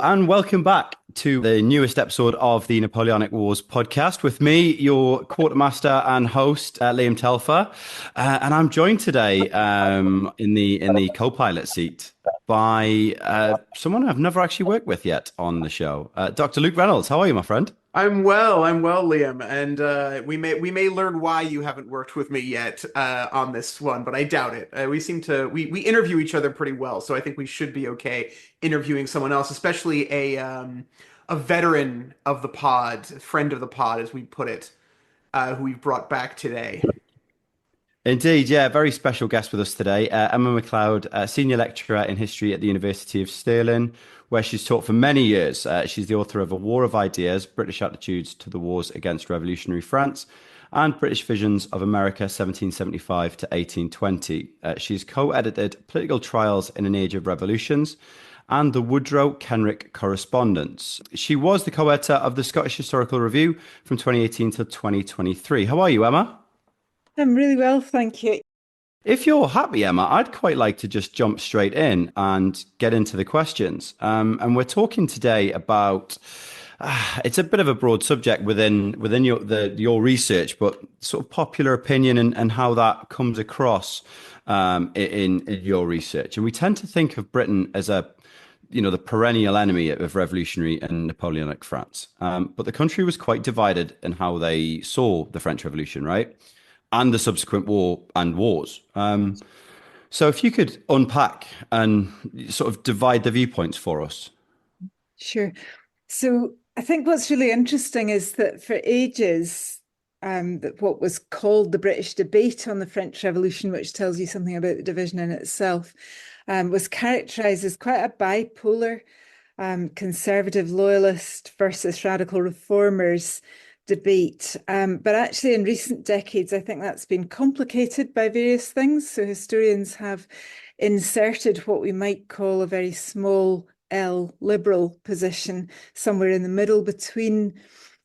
and welcome back to the newest episode of the Napoleonic Wars podcast with me, your quartermaster and host, Liam Telfer. And I'm joined today in the co-pilot seat by someone I've never actually worked with yet on the show, Dr. Luke Reynolds. How are you, my friend? I'm well, Liam, and we may learn why you haven't worked with me yet on this one, but I doubt it. We interview each other pretty well, so I think we should be okay interviewing someone else, especially a veteran of the pod, friend of the pod, as we put it, who we've brought back today. Indeed, yeah, very special guest with us today, Emma MacLeod, senior lecturer in history at the University of Stirling, where she's taught for many years. She's the author of A War of Ideas, British Attitudes to the Wars Against Revolutionary France, and British Visions of America 1775 to 1820. She's co-edited Political Trials in an Age of Revolutions and the Wodrow-Kenrick Correspondence. She was the co-editor of the Scottish Historical Review from 2018 to 2023. How are you, Emma? I'm really well, thank you. If you're happy, Emma, I'd quite like to just jump straight in and get into the questions. And we're talking today about it's a bit of a broad subject within your research, but sort of popular opinion and how that comes across in your research. And we tend to think of Britain as the perennial enemy of revolutionary and Napoleonic France. But the country was quite divided in how they saw the French Revolution, right? And the subsequent war and wars. So if you could unpack and sort of divide the viewpoints for us. Sure. So I think what's really interesting is that for ages, that what was called the British debate on the French Revolution, which tells you something about the division in itself, was characterized as quite a bipolar conservative loyalist versus radical reformers debate. But actually in recent decades, I think that's been complicated by various things. So historians have inserted what we might call a very small L liberal position somewhere in the middle between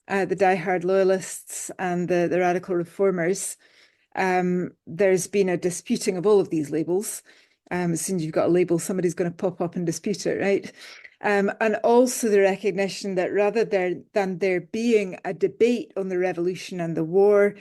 the diehard loyalists and the radical reformers. There's been a disputing of all of these labels. As soon as you've got a label, somebody's going to pop up and dispute it, right? And also the recognition that rather than there being a debate on the revolution and the war,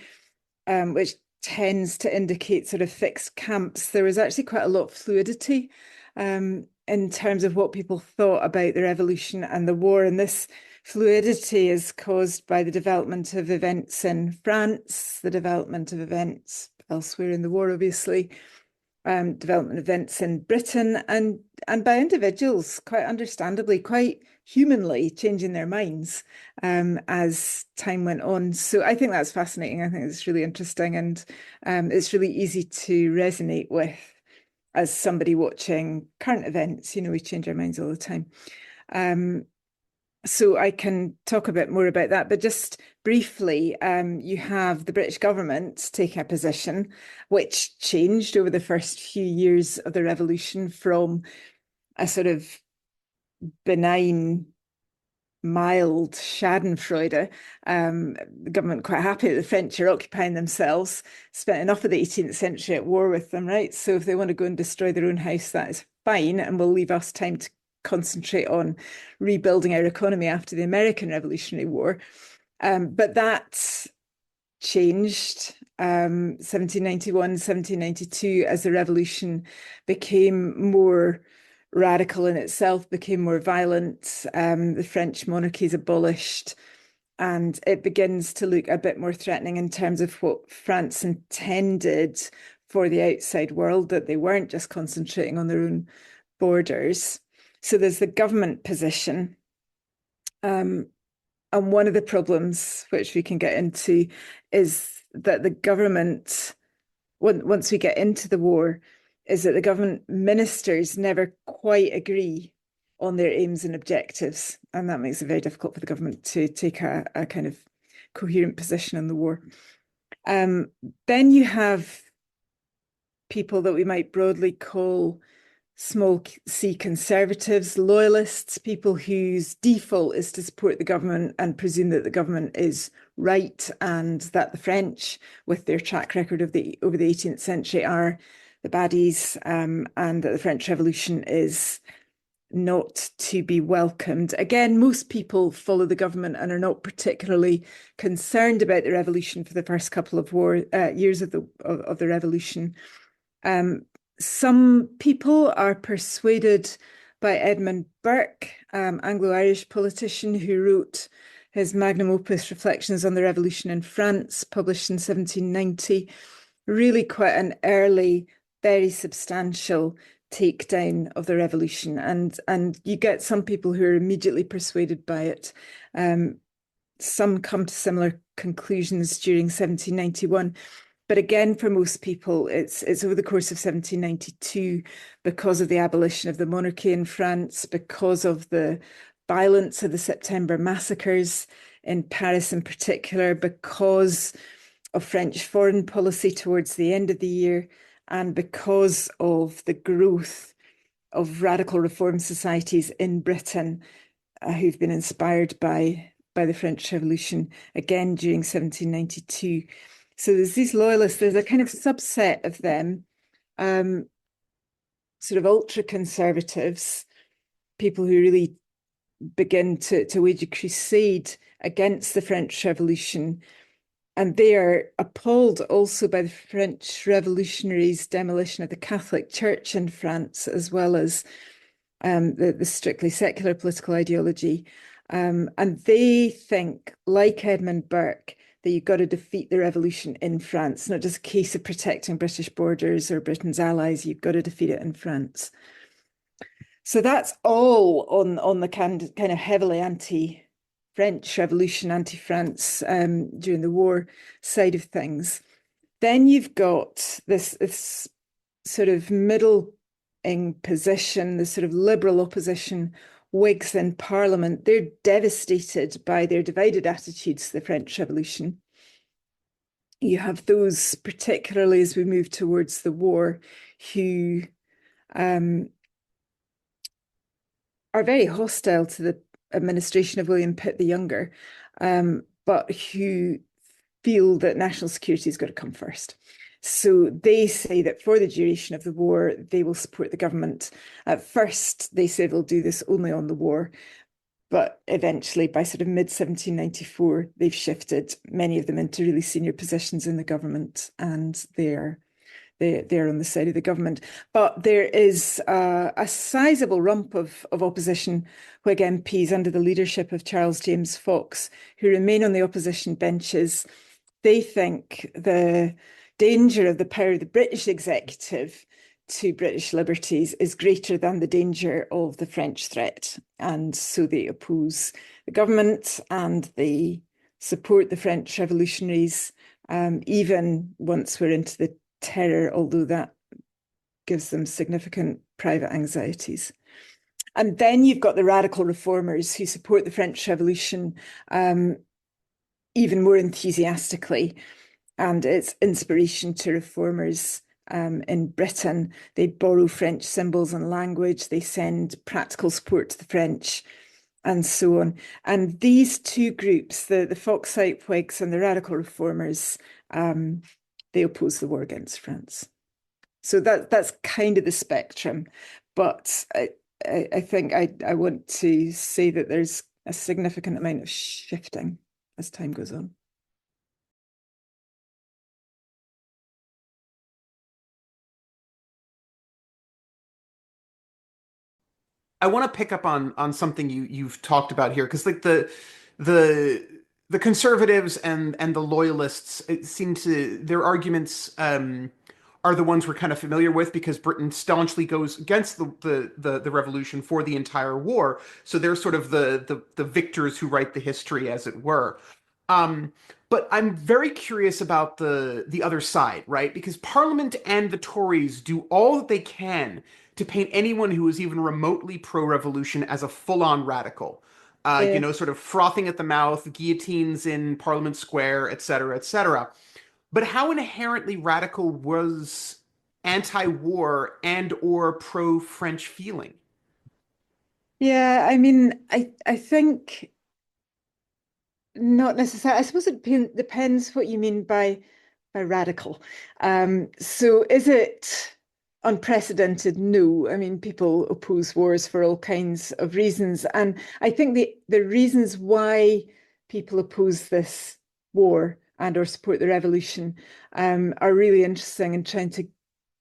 which tends to indicate sort of fixed camps, there was actually quite a lot of fluidity in terms of what people thought about the revolution and the war. And this fluidity is caused by the development of events in France, the development of events elsewhere in the war, obviously, development events in Britain, and by individuals, quite understandably, quite humanly changing their minds as time went on. So I think that's fascinating. I think it's really interesting, and it's really easy to resonate with as somebody watching current events. You know, we change our minds all the time. So I can talk a bit more about that, but just briefly, you have the British government taking a position which changed over the first few years of the revolution from a sort of benign, mild Schadenfreude. The government quite happy that the French are occupying themselves, spent enough of the 18th century at war with them, right? So if they want to go and destroy their own house, that is fine, and will leave us time to concentrate on rebuilding our economy after the American Revolutionary War. But that changed 1791, 1792, as the revolution became more radical in itself, became more violent. The French monarchy is abolished, and it begins to look a bit more threatening in terms of what France intended for the outside world, that they weren't just concentrating on their own borders. So there's the government position. And one of the problems, which we can get into, is that the government, once we get into the war, is that the government ministers never quite agree on their aims and objectives. And that makes it very difficult for the government to take a kind of coherent position in the war. Then you have people that we might broadly call small c conservatives, loyalists, people whose default is to support the government and presume that the government is right, and that the French, with their track record of over the 18th century, are the baddies, and that the French Revolution is not to be welcomed. Again, most people follow the government and are not particularly concerned about the revolution for the first couple of years of the revolution. Some people are persuaded by Edmund Burke, Anglo-Irish politician who wrote his magnum opus Reflections on the Revolution in France, published in 1790, really quite an early, very substantial takedown of the revolution. And you get some people who are immediately persuaded by it. Some come to similar conclusions during 1791. But again, for most people, it's over the course of 1792, because of the abolition of the monarchy in France, because of the violence of the September massacres in Paris in particular, because of French foreign policy towards the end of the year, and because of the growth of radical reform societies in Britain who've been inspired by the French Revolution, again during 1792. So there's these loyalists, there's a kind of subset of them, sort of ultra-conservatives, people who really begin to wage a crusade against the French Revolution. And they are appalled also by the French revolutionaries' demolition of the Catholic Church in France, as well as the strictly secular political ideology. And they think, like Edmund Burke, that you've got to defeat the revolution in France, not just a case of protecting British borders or Britain's allies, you've got to defeat it in France. So that's all on the kind of heavily anti-French revolution, anti-France during the war side of things. Then you've got this sort of middle-ing position, the sort of liberal opposition, Whigs in Parliament. They're devastated by their divided attitudes to the French Revolution. You have those, particularly as we move towards the war, who are very hostile to the administration of William Pitt the Younger, but who feel that national security has got to come first. So they say that for the duration of the war, they will support the government. At first, they say they'll do this only on the war, but eventually, by sort of mid-1794, they've shifted, many of them into really senior positions in the government, and they're on the side of the government. But there is a sizable rump of opposition Whig MPs under the leadership of Charles James Fox, who remain on the opposition benches. They think the danger of the power of the British executive to British liberties is greater than the danger of the French threat. And so they oppose the government and they support the French revolutionaries, even once we're into the terror, although that gives them significant private anxieties. And then you've got the radical reformers who support the French Revolution even more enthusiastically, and its inspiration to reformers in Britain. They borrow French symbols and language, they send practical support to the French, and so on. And these two groups, the Foxite Whigs and the radical reformers, they oppose the war against France. So that's kind of the spectrum. But I think I want to say that there's a significant amount of shifting as time goes on. I want to pick up on something you've talked about here, because like the conservatives and the loyalists, it seem to their arguments are the ones we're kind of familiar with, because Britain staunchly goes against the revolution for the entire war. So they're sort of the victors who write the history, as it were. But I'm very curious about the other side, right? Because Parliament and the Tories do all that they can to paint anyone who is even remotely pro-revolution as a full-on radical. Sort of frothing at the mouth, guillotines in Parliament Square, et cetera, et cetera. But how inherently radical was anti-war and or pro-French feeling? Yeah, I mean, I think not necessarily. I suppose it depends what you mean by radical. So is it unprecedented? No. I mean, people oppose wars for all kinds of reasons. And I think the reasons why people oppose this war and or support the revolution are really interesting in trying to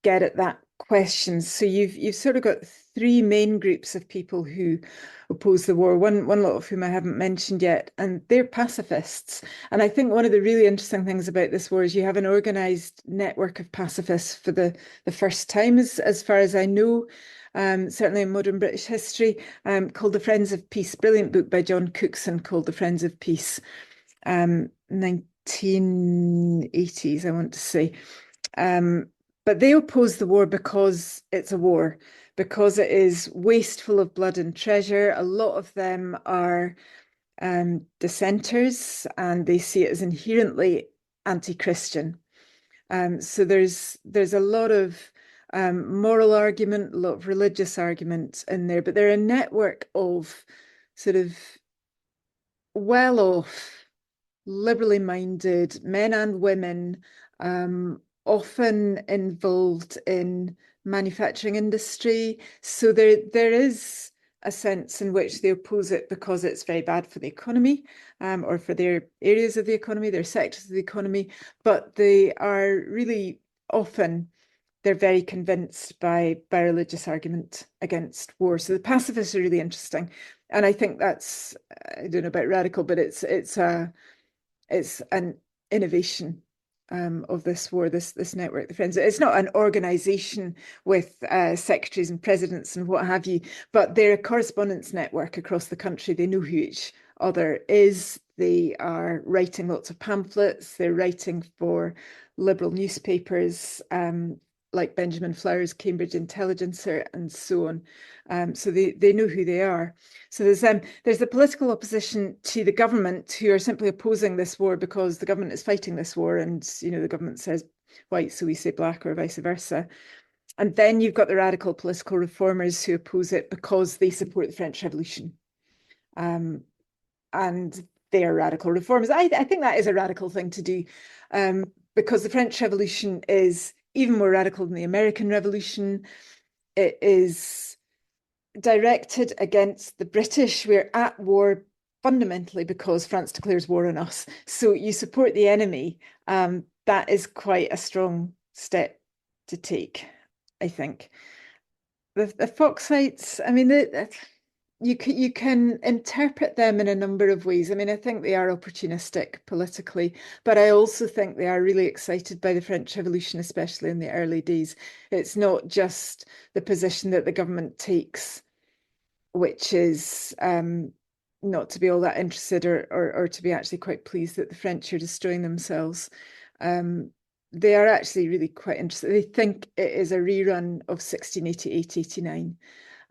get at that question. So you've sort of got three main groups of people who oppose the war, one lot of whom I haven't mentioned yet, and they're pacifists. And I think one of the really interesting things about this war is you have an organized network of pacifists for the first time, as far as I know, certainly in modern British history, called the Friends of Peace. Brilliant book by John Cookson called The Friends of Peace, 1980s, I want to say. But they oppose the war because it's a war, because it is wasteful of blood and treasure. A lot of them are dissenters, and they see it as inherently anti-Christian. So there's a lot of moral argument, a lot of religious argument in there, but they're a network of sort of well-off, liberally minded men and women, often involved in manufacturing industry. So there is a sense in which they oppose it because it's very bad for the economy, or for their areas of the economy, their sectors of the economy. But they are really often, they're very convinced by religious argument against war. So the pacifists are really interesting. And I think that's, I don't know about radical, but it's an innovation of this war, this network, the Friends. It's not an organization with secretaries and presidents and what have you, but they're a correspondence network across the country. They know who each other is. They are writing lots of pamphlets. They're writing for liberal newspapers, like Benjamin Flower's Cambridge Intelligencer and so on. So they know who they are. So there's the political opposition to the government, who are simply opposing this war because the government is fighting this war, and the government says white, so we say black, or vice versa. And then you've got the radical political reformers who oppose it because they support the French Revolution. And they are radical reformers. I think that is a radical thing to do, because the French Revolution is even more radical than the American Revolution. It is directed against the British. We're at war fundamentally because France declares war on us. So you support the enemy. That is quite a strong step to take, I think. The Foxites, I mean, you can interpret them in a number of ways. I mean, I think they are opportunistic politically, but I also think they are really excited by the French Revolution, especially in the early days. It's not just the position that the government takes, which is not to be all that interested, or to be actually quite pleased that the French are destroying themselves. They are actually really quite interested. They think it is a rerun of 1688-89.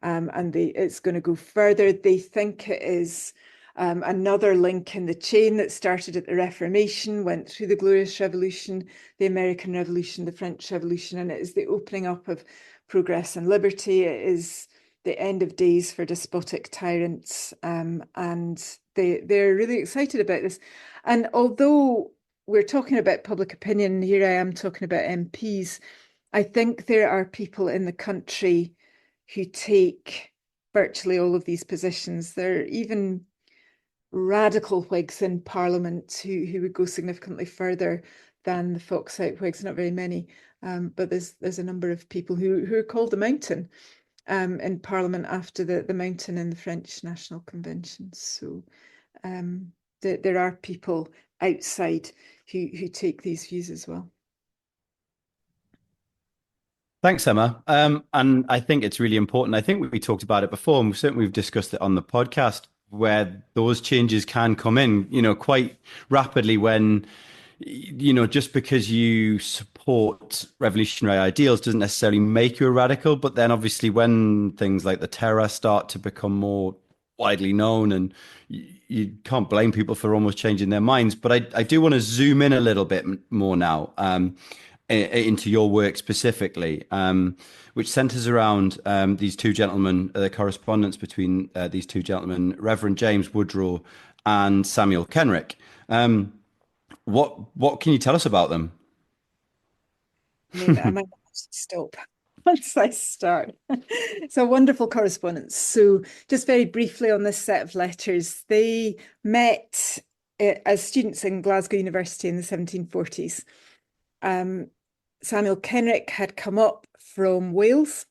And it's going to go further. They think it is another link in the chain that started at the Reformation, went through the Glorious Revolution, the American Revolution, the French Revolution, and it is the opening up of progress and liberty. It is the end of days for despotic tyrants, and they're really excited about this. And although we're talking about public opinion, here I am talking about MPs, I think there are people in the country who take virtually all of these positions. There are even radical Whigs in Parliament who would go significantly further than the Foxite Whigs. Not very many, but there's a number of people who are called the Mountain in Parliament after the Mountain in the French National Convention. So there are people outside who take these views as well. Thanks, Emma. And I think it's really important. I think we talked about it before, and certainly we've discussed it on the podcast, where those changes can come in, quite rapidly when, just because you support revolutionary ideals doesn't necessarily make you a radical. But then obviously when things like the terror start to become more widely known, and you can't blame people for almost changing their minds. But I do want to zoom in a little bit more now. Into your work specifically, which centers around these two gentlemen, the correspondence between these two gentlemen, Reverend James Wodrow and Samuel Kenrick. What can you tell us about them? I mean, I might have to stop. once I start. It's a wonderful correspondence. So just very briefly on this set of letters, they met as students in Glasgow University in the 1740s. Samuel Kenrick had come up from Wales,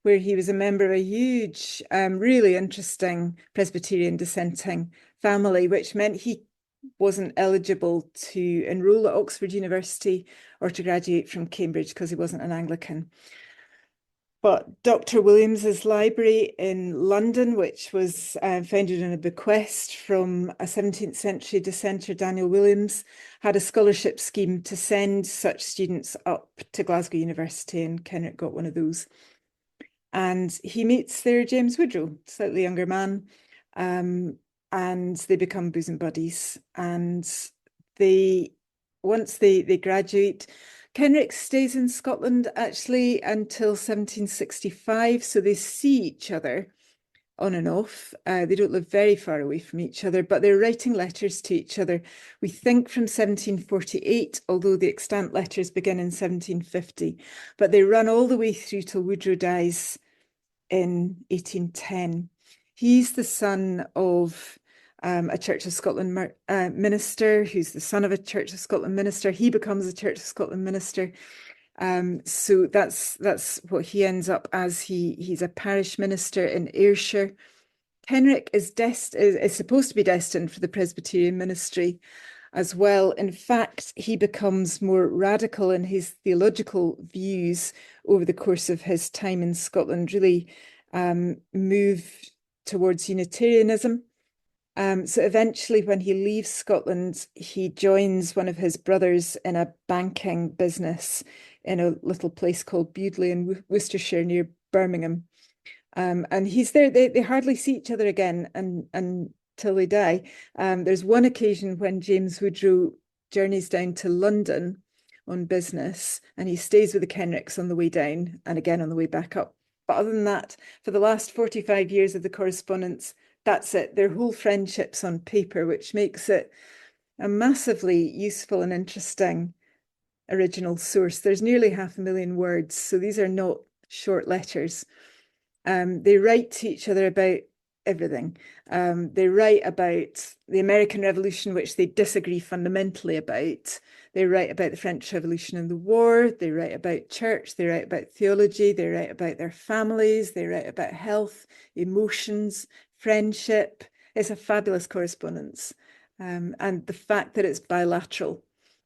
where he was a member of a huge, really interesting Presbyterian dissenting family, which meant he wasn't eligible to enroll at Oxford University or to graduate from Cambridge because he wasn't an Anglican. But Dr. Williams's library in London, which was founded on a bequest from a 17th century dissenter, Daniel Williams, had a scholarship scheme to send such students up to Glasgow University, and Kenrick got one of those. And he meets there James Wodrow, slightly younger man, and they become bosom buddies. And once they graduate, Kenrick stays in Scotland actually until 1765, so they see each other on and off. They don't live very far away from each other, but they're writing letters to each other. We think from 1748, although the extant letters begin in 1750, but they run all the way through till Wodrow dies in 1810. He's the son of a Church of Scotland minister, who's the son of a Church of Scotland minister. He becomes a Church of Scotland minister. So that's what he ends up as. He's a parish minister in Ayrshire. Kenrick is supposed to be destined for the Presbyterian ministry as well. In fact, he becomes more radical in his theological views over the course of his time in Scotland, really move towards Unitarianism. So eventually, when he leaves Scotland, he joins one of his brothers in a banking business in a little place called Bewdley in Worcestershire near Birmingham. And he's there. They hardly see each other again until they die. There's one occasion when James Wodrow journeys down to London on business, and he stays with the Kenricks on the way down and again on the way back up. But other than that, for the last 45 years of the correspondence, that's it. Their whole friendships on paper, which makes it a massively useful and interesting original source. There's nearly 500,000 words, so these are not short letters. They write to each other about everything. They write about the American Revolution, which they disagree fundamentally about. They write about the French Revolution and the war. They write about church. They write about theology. They write about their families. They write about health, emotions, friendship. It's a fabulous correspondence. And the fact that it's bilateral,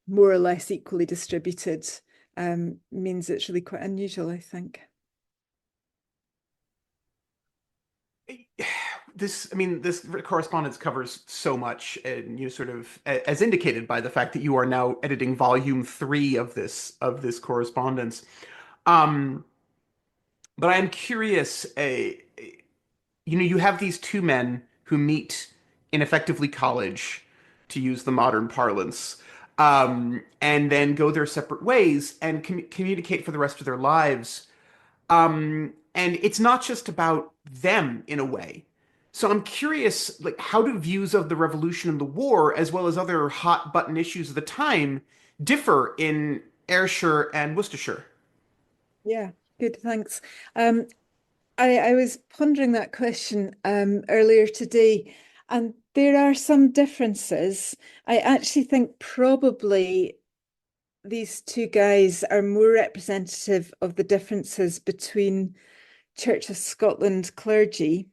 more or less equally distributed, means it's really quite unusual, I think. This correspondence covers so much, and you sort of, as indicated by the fact that you are now editing volume 3 of this correspondence. But I'm curious, you have these two men who meet in effectively college, to use the modern parlance, and then go their separate ways and communicate for the rest of their lives. And it's not just about them in a way. So I'm curious, like, how do views of the revolution and the war, as well as other hot button issues of the time, differ in Ayrshire and Worcestershire? Yeah, good, thanks. I was pondering that question earlier today, and there are some differences. I actually think probably these two guys are more representative of the differences between Church of Scotland clergy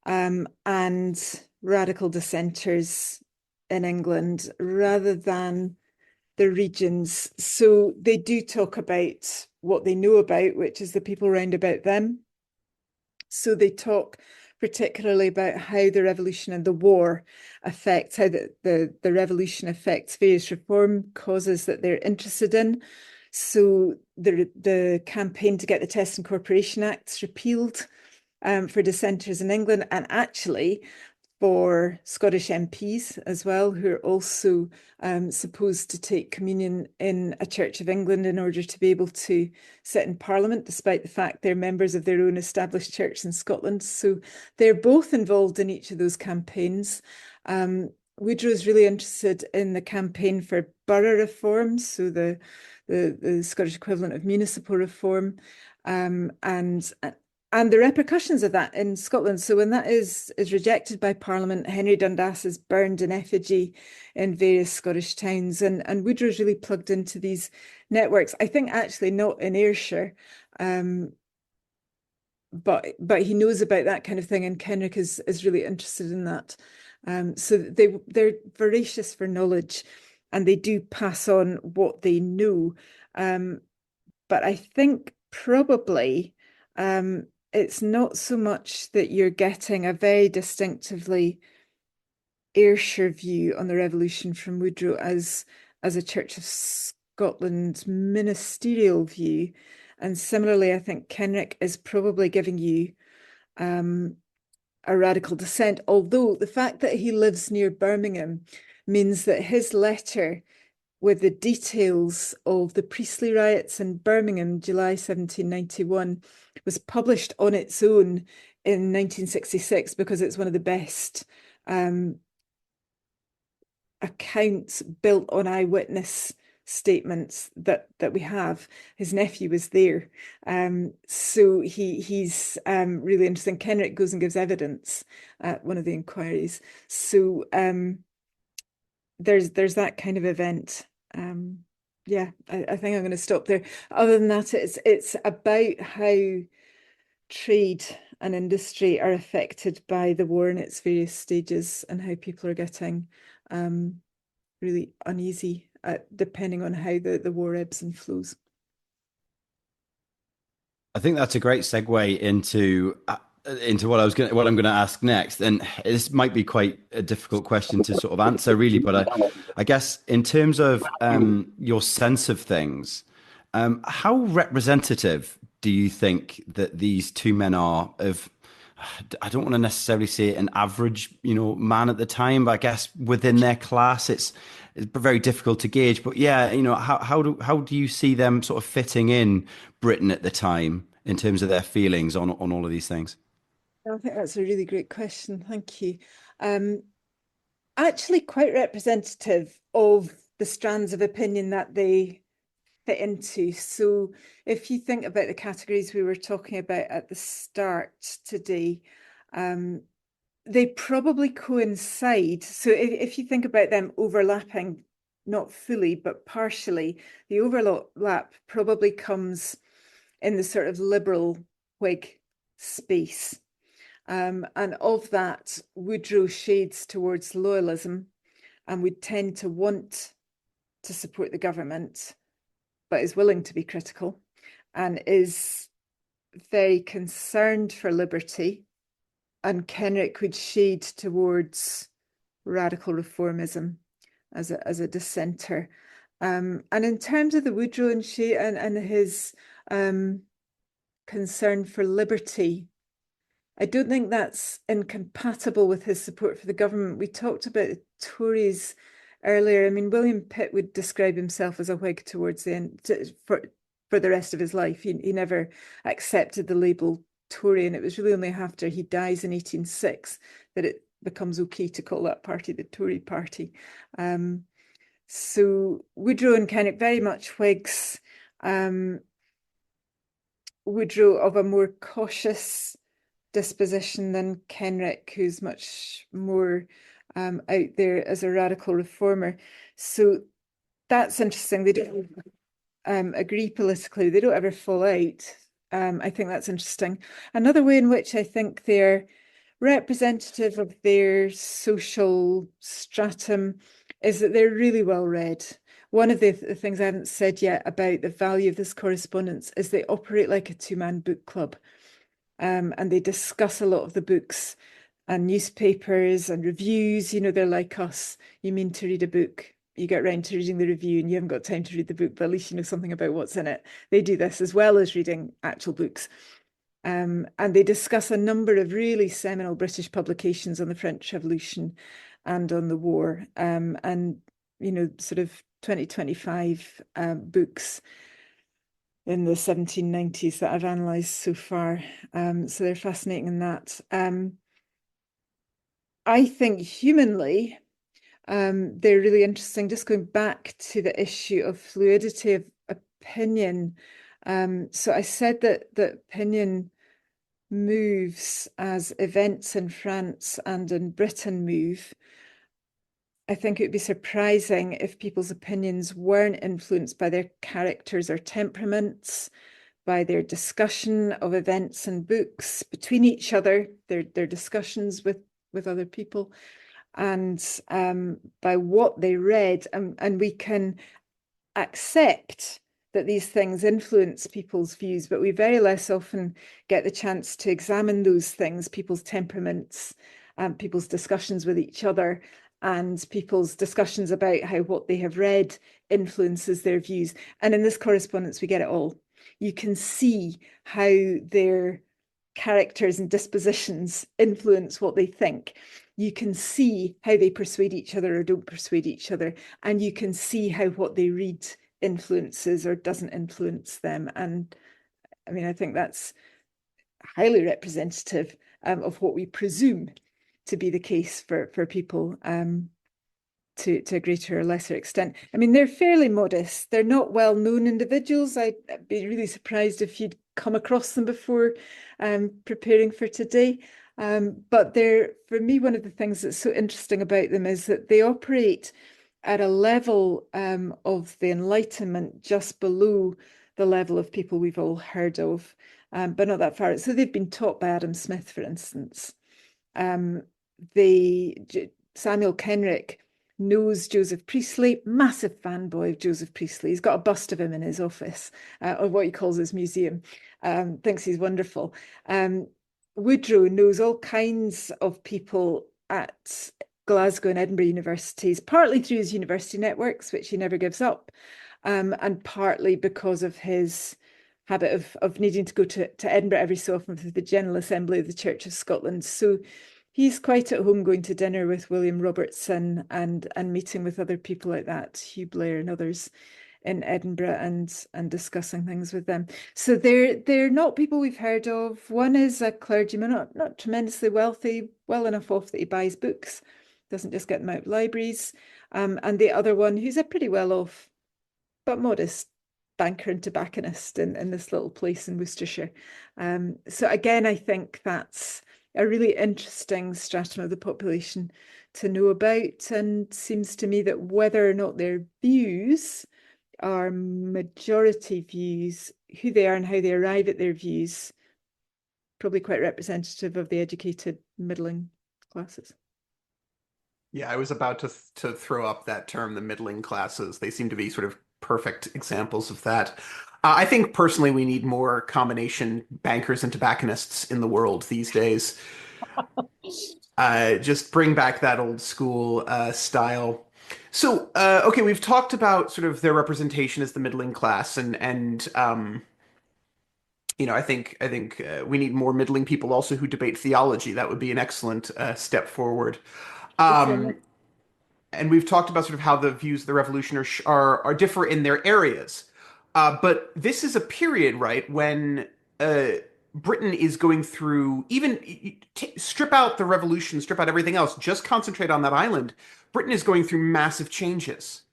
and radical dissenters in England rather than the regions. So they do talk about what they know about, which is the people round about them. So they talk particularly about how the revolution and the war affects, how the revolution affects various reform causes that they're interested in. So the campaign to get the Test and Corporation Acts repealed for dissenters in England, and actually for Scottish MPs as well, who are also supposed to take communion in a Church of England in order to be able to sit in Parliament, despite the fact they're members of their own established church in Scotland. So they're both involved in each of those campaigns. Wodrow is really interested in the campaign for borough reform, so the Scottish equivalent of municipal reform. and the repercussions of that in Scotland. So when that is rejected by Parliament, Henry Dundas is burned in effigy in various Scottish towns, and Wodrow's really plugged into these networks. I think actually not in Ayrshire, but he knows about that kind of thing, and Kenrick is really interested in that. So they're voracious for knowledge, and they do pass on what they know. But I think probably it's not so much that you're getting a very distinctively Ayrshire view on the revolution from Wodrow as a Church of Scotland ministerial view. And similarly, I think Kenrick is probably giving you a radical dissent, although the fact that he lives near Birmingham means that his letter with the details of the Priestley riots in Birmingham, July 1791, was published on its own in 1966 because it's one of the best accounts built on eyewitness statements that we have. His nephew was there, so he's really interesting. Kenrick goes and gives evidence at one of the inquiries. So there's that kind of event. Yeah, I think I'm going to stop there. Other than that, it's about how trade and industry are affected by the war in its various stages, and how people are getting really uneasy depending on how the war ebbs and flows. I think that's a great segue into what I'm going to ask next, and this might be quite a difficult question to sort of answer, really. But I guess in terms of your sense of things, how representative do you think that these two men are of? I don't want to necessarily say an average, man at the time, but I guess within their class, it's very difficult to gauge. But yeah, how do you see them sort of fitting in Britain at the time in terms of their feelings on all of these things? I think that's a really great question. Thank you. Actually, quite representative of the strands of opinion that they fit into. So if you think about the categories we were talking about at the start today, they probably coincide. So if you think about them overlapping, not fully, but partially, the overlap probably comes in the sort of liberal Whig space. And of that, Wodrow shades towards loyalism and would tend to want to support the government, but is willing to be critical, and is very concerned for liberty. And Kenrick would shade towards radical reformism as a dissenter. And in terms of the Wodrow and his concern for liberty, I don't think that's incompatible with his support for the government. We talked about the Tories earlier. I mean, William Pitt would describe himself as a Whig towards the end, for the rest of his life. He never accepted the label Tory, and it was really only after he dies in 1806 that it becomes okay to call that party the Tory party. So Wodrow and Kenrick very much Whigs. Wodrow of a more cautious disposition than Kenrick, who's much more out there as a radical reformer. So that's interesting. They don't agree politically. They don't ever fall out. I think that's interesting. Another way in which I think they're representative of their social stratum is that they're really well read. One of the things I haven't said yet about the value of this correspondence is they operate like a two-man book club. And they discuss a lot of the books and newspapers and reviews. They're like us. You mean to read a book, you get round to reading the review and you haven't got time to read the book, but at least you know something about what's in it. They do this as well as reading actual books. And they discuss a number of really seminal British publications on the French Revolution and on the war. And, sort of 2025 books in the 1790s that I've analysed so far. So they're fascinating in that. I think humanly, they're really interesting. Just going back to the issue of fluidity of opinion, So I said that opinion moves as events in France and in Britain move. I think it would be surprising if people's opinions weren't influenced by their characters or temperaments, by their discussion of events and books between each other, their discussions with other people, and by what they read. And we can accept that these things influence people's views, but we very less often get the chance to examine those things, people's temperaments, people's discussions with each other, and people's discussions about how what they have read influences their views. And in this correspondence, we get it all. You can see how their characters and dispositions influence what they think. You can see how they persuade each other or don't persuade each other. And you can see how what they read influences or doesn't influence them. And I mean, I think that's highly representative of what we presume to be the case for people to a greater or lesser extent. I mean, they're fairly modest. They're not well-known individuals. I'd be really surprised if you'd come across them before preparing for today. But they're, for me, one of the things that's so interesting about them is that they operate at a level of the Enlightenment just below the level of people we've all heard of, but not that far. So they've been taught by Adam Smith, for instance. Samuel Kenrick knows Joseph Priestley, massive fanboy of Joseph Priestley. He's got a bust of him in his office, or what he calls his museum, thinks he's wonderful. Wodrow knows all kinds of people at Glasgow and Edinburgh universities, partly through his university networks, which he never gives up, and partly because of his habit of needing to go to Edinburgh every so often for the General Assembly of the Church of Scotland. So he's quite at home going to dinner with William Robertson and meeting with other people like that, Hugh Blair and others in Edinburgh, and discussing things with them. So they're not people we've heard of. One is a clergyman, not tremendously wealthy, well enough off that he buys books, doesn't just get them out of libraries. And the other one, who's a pretty well off but modest banker and tobacconist in this little place in Worcestershire. So again, I think that's a really interesting stratum of the population to know about, and seems to me that whether or not their views are majority views, who they are and how they arrive at their views, probably quite representative of the educated middling classes. Yeah, I was about to throw up that term, the middling classes. They seem to be sort of perfect examples of that. I think personally we need more combination bankers and tobacconists in the world these days. Just bring back that old school style. So, okay, we've talked about sort of their representation as the middling class, and I think we need more middling people also who debate theology. That would be an excellent step forward. Um, and we've talked about sort of how the views of the revolution are differ in their areas. But this is a period, right, when Britain is going through, even strip out the revolution, strip out everything else, just concentrate on that island. Britain is going through massive changes,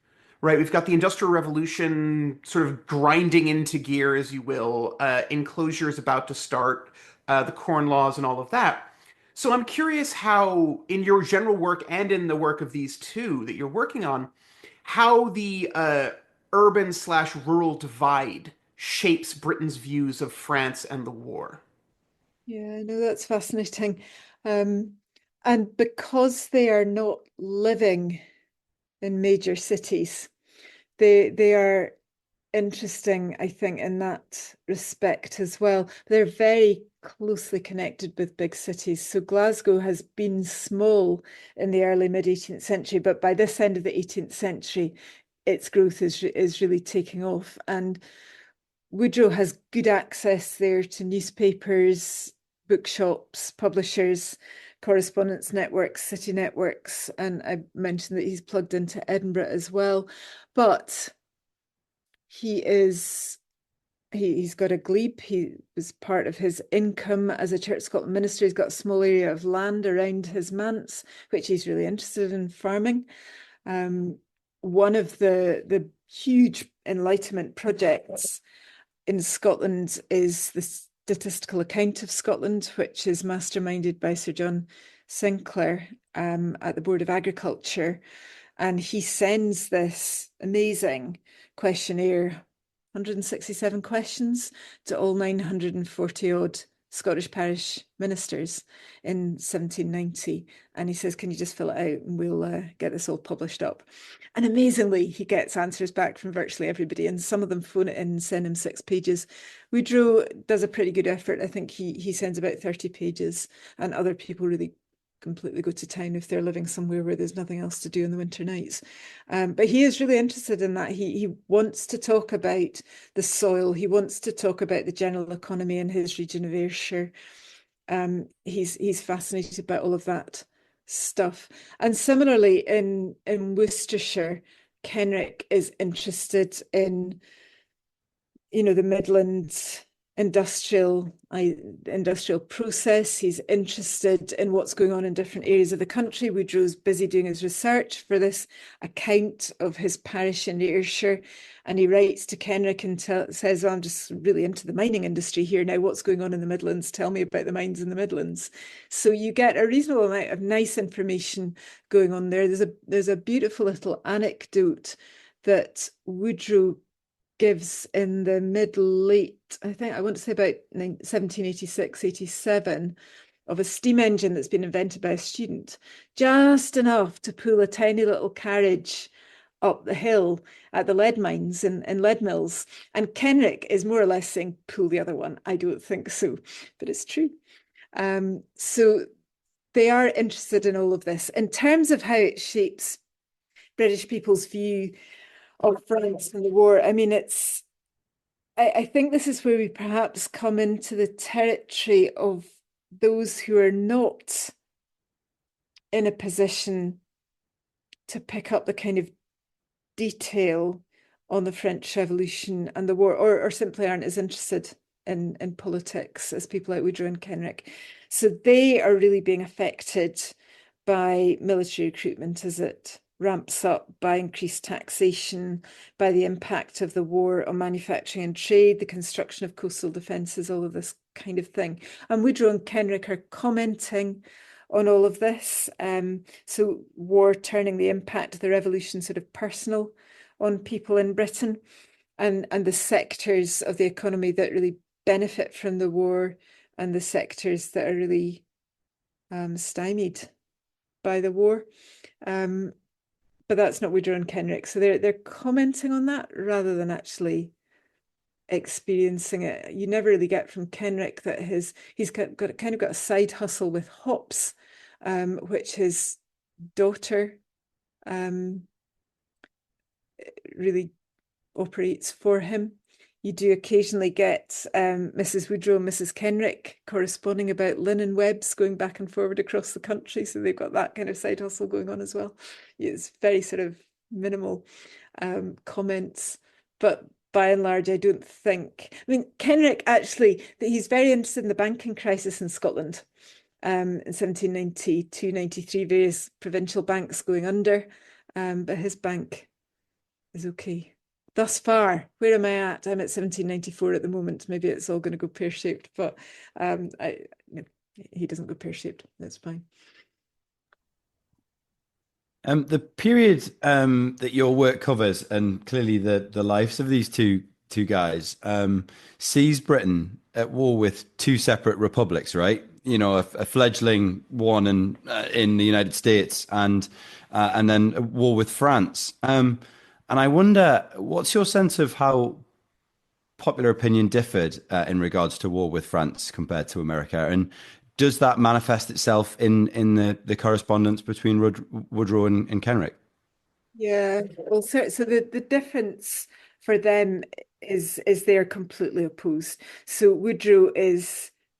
right? We've got the Industrial Revolution sort of grinding into gear, as you will. Enclosure is about to start, the Corn Laws and all of that. So I'm curious how, in your general work and in the work of these two that you're working on, how the urban/rural divide shapes Britain's views of France and the war. Yeah, no, that's fascinating. And because they are not living in major cities, they are interesting, I think, in that respect as well. They're very closely connected with big cities. So Glasgow has been small in the early mid-18th century, but by this end of the 18th century, its growth is really taking off. And Wodrow has good access there to newspapers, bookshops, publishers, correspondence networks, city networks, and I mentioned that he's plugged into Edinburgh as well. But he's got a glebe. He was part of his income as a Church of Scotland minister. He's got a small area of land around his manse, which he's really interested in farming. One of the huge Enlightenment projects in Scotland is the Statistical Account of Scotland, which is masterminded by Sir John Sinclair at the Board of Agriculture. And he sends this amazing questionnaire, 167 questions, to all 940 odd Scottish parish ministers in 1790. And he says, can you just fill it out and we'll get this all published up. And amazingly, he gets answers back from virtually everybody, and some of them phone it in and send him 6 pages. Wodrow does a pretty good effort. I think he sends about 30 pages, and other people really completely go to town if they're living somewhere where there's nothing else to do in the winter nights. But he is really interested in that. He wants to talk about the soil. He wants to talk about the general economy in his region of Ayrshire. He's fascinated by all of that stuff. And similarly, in Worcestershire, Kenrick is interested in, the Midlands industrial process. He's interested in what's going on in different areas of the country. Wodrow's busy doing his research for this account of his parish in Ayrshire, and he writes to Kenrick and says, well, I'm just really into the mining industry here now. What's going on in the Midlands? Tell me about the mines in the Midlands. So you get a reasonable amount of nice information going on there. There's a beautiful little anecdote that Wodrow gives in the mid-late, I want to say about 1786, 87, of a steam engine that's been invented by a student, just enough to pull a tiny little carriage up the hill at the lead mines and lead mills. And Kenrick is more or less saying, pull the other one. I don't think so, but it's true. So they are interested in all of this. In terms of how it shapes British people's view of France and the war, I mean, I think this is where we perhaps come into the territory of those who are not in a position to pick up the kind of detail on the French Revolution and the war, or simply aren't as interested in politics as people like Wodrow and Kenrick. So they are really being affected by military recruitment as it ramps up, by increased taxation, by the impact of the war on manufacturing and trade, the construction of coastal defences, all of this kind of thing. And Wodrow and Kenrick are commenting on all of this. So war turning the impact of the revolution sort of personal on people in Britain, and the sectors of the economy that really benefit from the war, and the sectors that are really stymied by the war. But that's not Wodrow and Kenrick. So they're commenting on that rather than actually experiencing it. You never really get from Kenrick that he's got a side hustle with hops, which his daughter really operates for him. You do occasionally get Mrs. Wodrow and Mrs. Kenrick corresponding about linen webs going back and forward across the country. So they've got that kind of side hustle going on as well. It's very sort of minimal comments. But by and large, I don't think... I mean, Kenrick actually, he's very interested in the banking crisis in Scotland in 1792-93, various provincial banks going under. But his bank is okay. Thus far, where am I at? I'm at 1794 at the moment. Maybe it's all going to go pear-shaped, but he doesn't go pear-shaped. That's fine. The period that your work covers, and clearly the lives of these two guys, sees Britain at war with two separate republics, right? A fledgling one in the United States, and then a war with France. And I wonder, what's your sense of how popular opinion differed in regards to war with France compared to America? And does that manifest itself in the correspondence between Wodrow and Kenrick? Yeah, well, so the difference for them is they're completely opposed. So Wodrow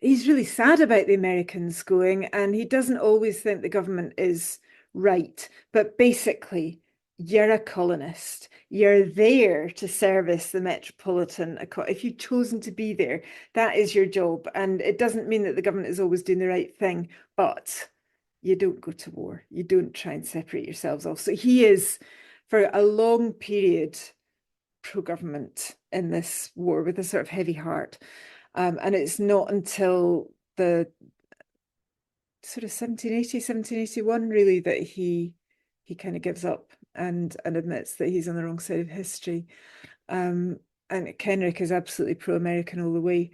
he's really sad about the Americans going, and he doesn't always think the government is right. But basically, you're a colonist. You're there to service the metropolitan. If you've chosen to be there, that is your job. And it doesn't mean that the government is always doing the right thing, but you don't go to war. You don't try and separate yourselves off. So he is, for a long period, pro-government in this war with a sort of heavy heart. And it's not until the sort of 1780, 1781 really that he kind of gives up and admits that he's on the wrong side of history. And Kenrick is absolutely pro-American all the way.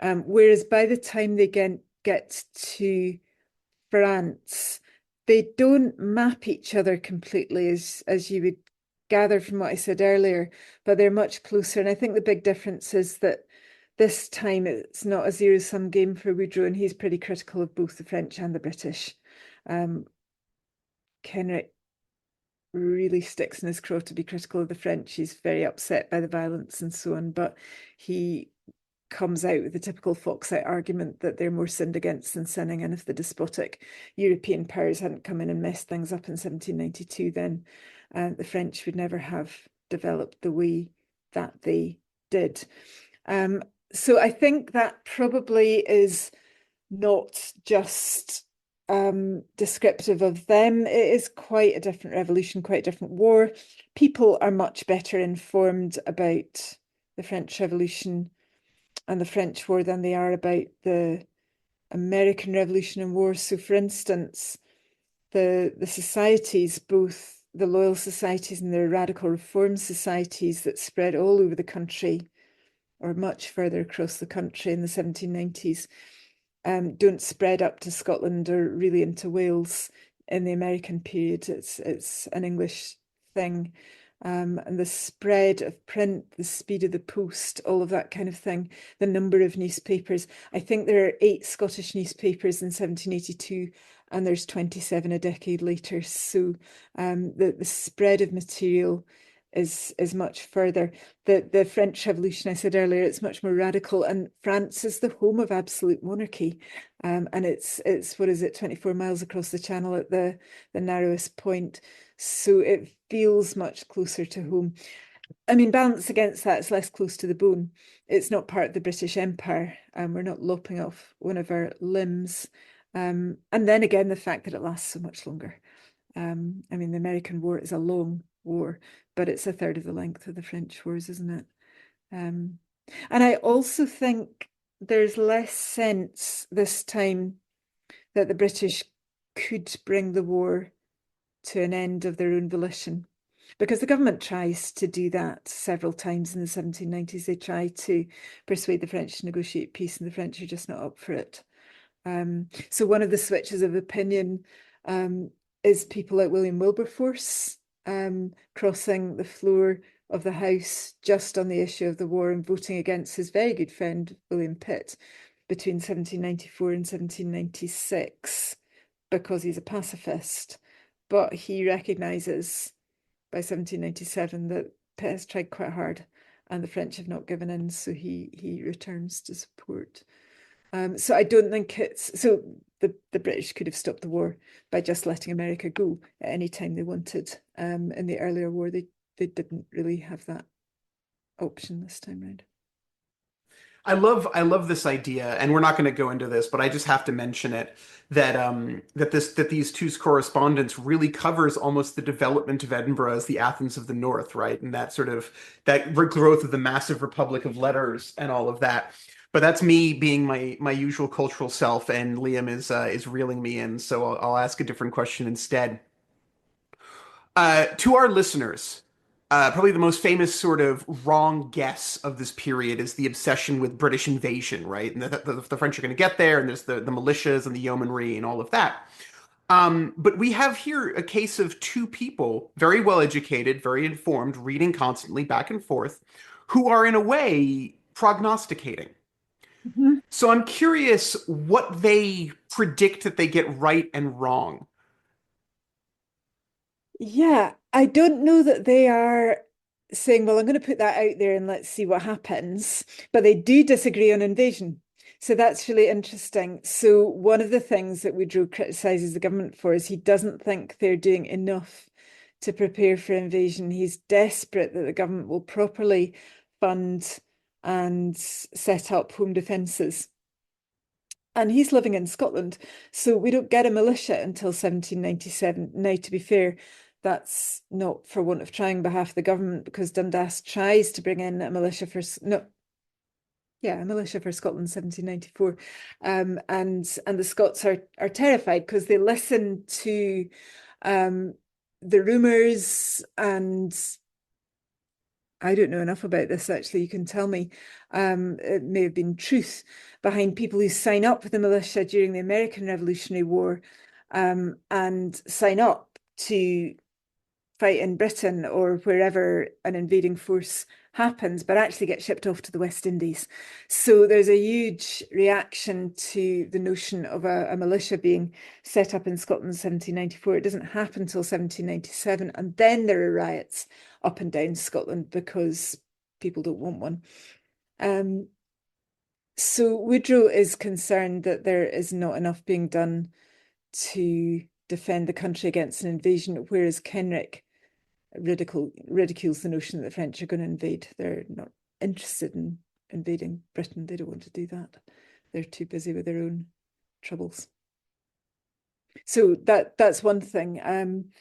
Whereas by the time they get to France, they don't map each other completely, as you would gather from what I said earlier, but they're much closer. And I think the big difference is that this time it's not a zero-sum game for Wodrow, and he's pretty critical of both the French and the British. Kenrick really sticks in his craw to be critical of the French. He's very upset by the violence and so on, but he comes out with the typical Foxite argument that they're more sinned against than sinning, and if the despotic European powers hadn't come in and messed things up in 1792, then the French would never have developed the way that they did. So I think that probably is not just descriptive of them. It is quite a different revolution, quite a different war. People are much better informed about the French Revolution and the French War than they are about the American Revolution and War. So, for instance, the societies, both the loyal societies and the radical reform societies that spread all over the country, or much further across the country in the 1790s, don't spread up to Scotland or really into Wales in the American period. It's an English thing. And the spread of print, the speed of the post, all of that kind of thing, the number of newspapers. I think there are 8 Scottish newspapers in 1782, and there's 27 a decade later. So the spread of material is much further. The French Revolution, I said earlier, it's much more radical, and France is the home of absolute monarchy. And it's what is it, 24 miles across the channel at the narrowest point. So it feels much closer to home. I mean, balanced against that, it's less close to the bone. It's not part of the British Empire, and we're not lopping off one of our limbs. And then again, the fact that it lasts so much longer. I mean, the American War is a long war, but it's a third of the length of the French wars, isn't it? And I also think there's less sense this time that the British could bring the war to an end of their own volition, because the government tries to do that several times in the 1790s. They try to persuade the French to negotiate peace, and the French are just not up for it. So one of the switches of opinion is people like William Wilberforce crossing the floor of the House just on the issue of the war and voting against his very good friend William Pitt between 1794 and 1796 because he's a pacifist. But he recognises by 1797 that Pitt has tried quite hard and the French have not given in, so he returns to support. So I don't think it's... So the British could have stopped the war by just letting America go at any time they wanted. In the earlier war, they didn't really have that option this time round. I love this idea, and we're not going to go into this, but I just have to mention it, that these two's correspondence really covers almost the development of Edinburgh as the Athens of the North, right? And that sort of that growth of the massive republic of letters and all of that. But that's me being my usual cultural self, and Liam is reeling me in. So I'll ask a different question instead. To our listeners, probably the most famous sort of wrong guess of this period is the obsession with British invasion, right? And the French are going to get there, and there's the militias and the yeomanry and all of that. But we have here a case of two people, very well educated, very informed, reading constantly back and forth, who are in a way prognosticating. Mm-hmm. So I'm curious what they predict that they get right and wrong. Yeah, I don't know that they are saying, well, I'm going to put that out there and let's see what happens. But they do disagree on invasion. So that's really interesting. So one of the things that Wodrow criticises the government for is he doesn't think they're doing enough to prepare for invasion. He's desperate that the government will properly fund and set up home defences. And he's living in Scotland, so we don't get a militia until 1797. Now, to be fair, That's not for want of trying on behalf of the government, because Dundas tries to bring in a militia for a militia for Scotland, 1794, and the Scots are terrified because they listen to the rumours, and I don't know enough about this, actually. You can tell me. It may have been truth behind people who sign up with the militia during the American Revolutionary War, and sign up to fight in Britain or wherever an invading force happens, but actually get shipped off to the West Indies. So there's a huge reaction to the notion of a militia being set up in Scotland in 1794. It doesn't happen until 1797, and then there are riots up and down Scotland because people don't want one. So Wodrow is concerned that there is not enough being done to defend the country against an invasion, whereas Kenrick ridicules the notion that the French are going to invade. They're not interested in invading Britain. They don't want to do that. They're too busy with their own troubles. So that's one thing.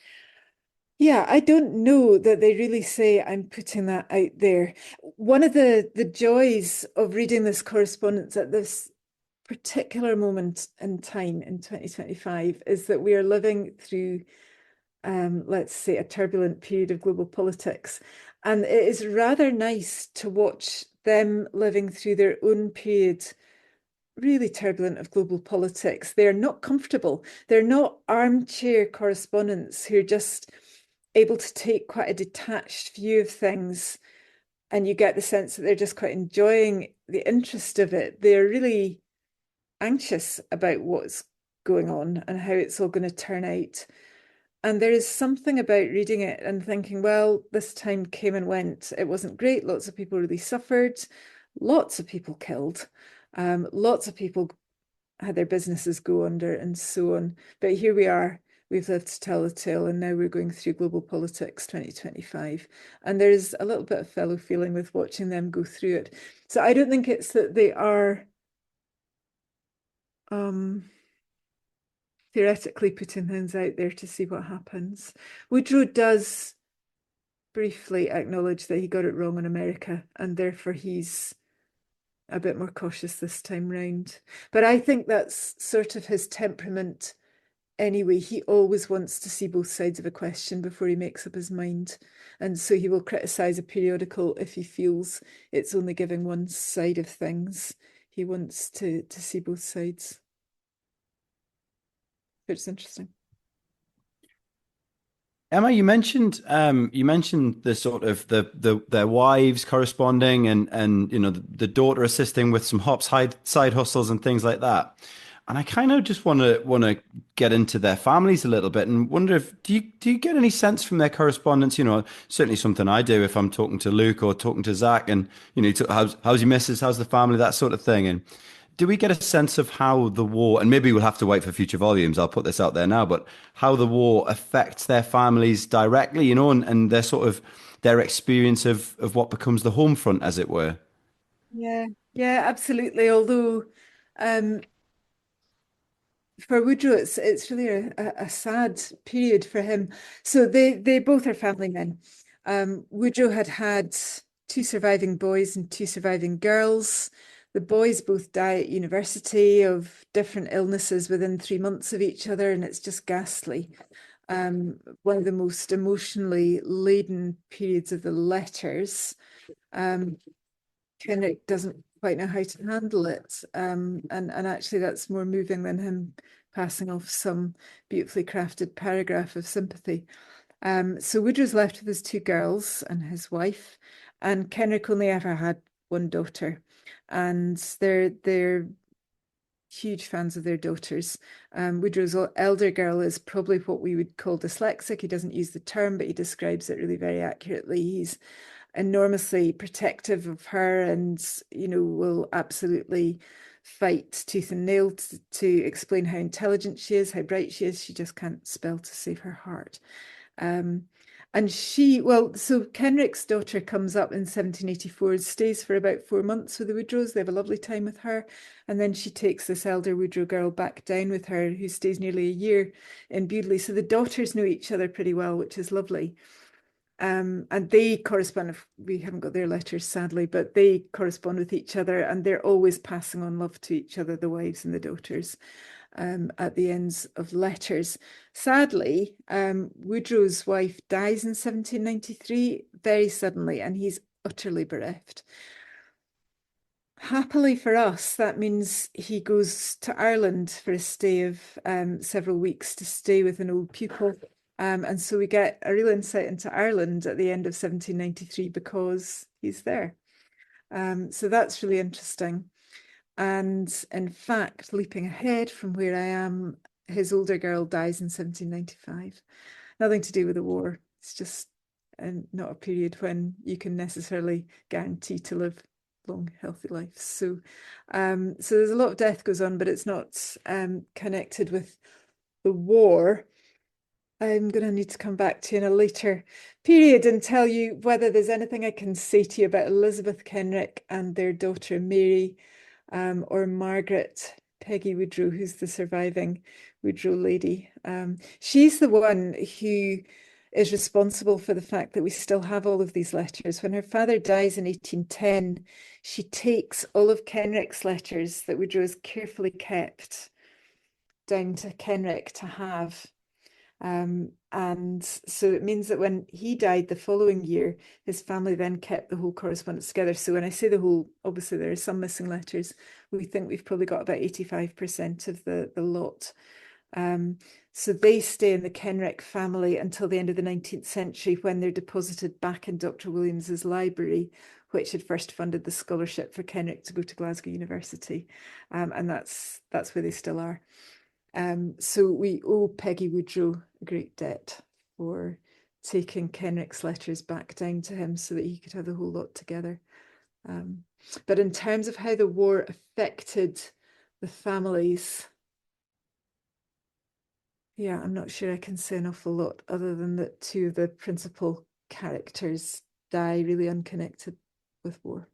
Yeah, I don't know that they really say I'm putting that out there. One of the joys of reading this correspondence at this particular moment in time in 2025 is that we are living through let's say, a turbulent period of global politics. And it is rather nice to watch them living through their own period, really turbulent, of global politics. They're not comfortable. They're not armchair correspondents who are just able to take quite a detached view of things. And you get the sense that they're just quite enjoying the interest of it. They're really anxious about what's going on and how it's all going to turn out. And there is something about reading it and thinking, well, this time came and went. It wasn't great. Lots of people really suffered. Lots of people killed. Lots of people had their businesses go under and so on. But here we are. We've lived to tell the tale, and now we're going through global politics 2025. And there's a little bit of fellow feeling with watching them go through it. So I don't think it's that they are theoretically putting things out there to see what happens. Wodrow does briefly acknowledge that he got it wrong in America, and therefore he's a bit more cautious this time round. But I think that's sort of his temperament anyway. He always wants to see both sides of a question before he makes up his mind. And so he will criticise a periodical if he feels it's only giving one side of things. He wants to see both sides. It's interesting. Emma, you mentioned the sort of their wives corresponding, and the daughter assisting with some side hustles and things like that. And I kind of just want to get into their families a little bit and wonder if do you get any sense from their correspondence? Certainly something I do if I'm talking to Luke or talking to Zach, and how's your missus, how's the family, that sort of thing. And do we get a sense of how the war, and maybe we'll have to wait for future volumes, I'll put this out there now, but how the war affects their families directly, and their sort of their experience of what becomes the home front, as it were? Yeah, absolutely. Although for Wodrow, it's really a sad period for him. So they both are family men. Wodrow had two surviving boys and two surviving girls. The boys both die at university of different illnesses within 3 months of each other, and it's just ghastly. One of the most emotionally laden periods of the letters. Kenrick doesn't quite know how to handle it. And actually that's more moving than him passing off some beautifully crafted paragraph of sympathy. So Wodrow's left with his two girls and his wife, and Kenrick only ever had one daughter, and they're huge fans of their daughters. Wodrow's elder girl is probably what we would call dyslexic. He doesn't use the term, but he describes it really very accurately. He's enormously protective of her, and will absolutely fight tooth and nail to explain how intelligent she is, how bright she is. She just can't spell to save her heart. And so Kenrick's daughter comes up in 1784, stays for about 4 months with the Woodrows. They have a lovely time with her. And then she takes this elder Woodrow girl back down with her, who stays nearly a year in Bewdley. So the daughters know each other pretty well, which is lovely. And they correspond. We haven't got their letters, sadly, but they correspond with each other, and they're always passing on love to each other, the wives and the daughters. At the ends of letters. Sadly, Woodrow's wife dies in 1793 very suddenly, and he's utterly bereft. Happily for us, that means he goes to Ireland for a stay of several weeks to stay with an old pupil. And so we get a real insight into Ireland at the end of 1793 because he's there. So that's really interesting. And in fact, leaping ahead from where I am, his older girl dies in 1795. Nothing to do with the war. It's just not a period when you can necessarily guarantee to live long, healthy lives. So there's a lot of death goes on, but it's not connected with the war. I'm going to need to come back to you in a later period and tell you whether there's anything I can say to you about Elizabeth Kenrick and their daughter Mary, or Margaret Peggy Woodrow, who's the surviving Woodrow lady. She's the one who is responsible for the fact that we still have all of these letters. When her father dies in 1810, she takes all of Kenrick's letters that Woodrow has carefully kept down to Kenrick to have. And so it means that when he died the following year, his family then kept the whole correspondence together. So when I say the whole, obviously there are some missing letters. We think we've probably got about 85% of the lot. So they stay in the Kenrick family until the end of the 19th century, when they're deposited back in Dr. Williams's library, which had first funded the scholarship for Kenrick to go to Glasgow University. And that's where they still are. So we owe Peggy Woodrow a great debt for taking Kenrick's letters back down to him so that he could have the whole lot together. But in terms of how the war affected the families, yeah, I'm not sure I can say an awful lot other than that two of the principal characters die really unconnected with war.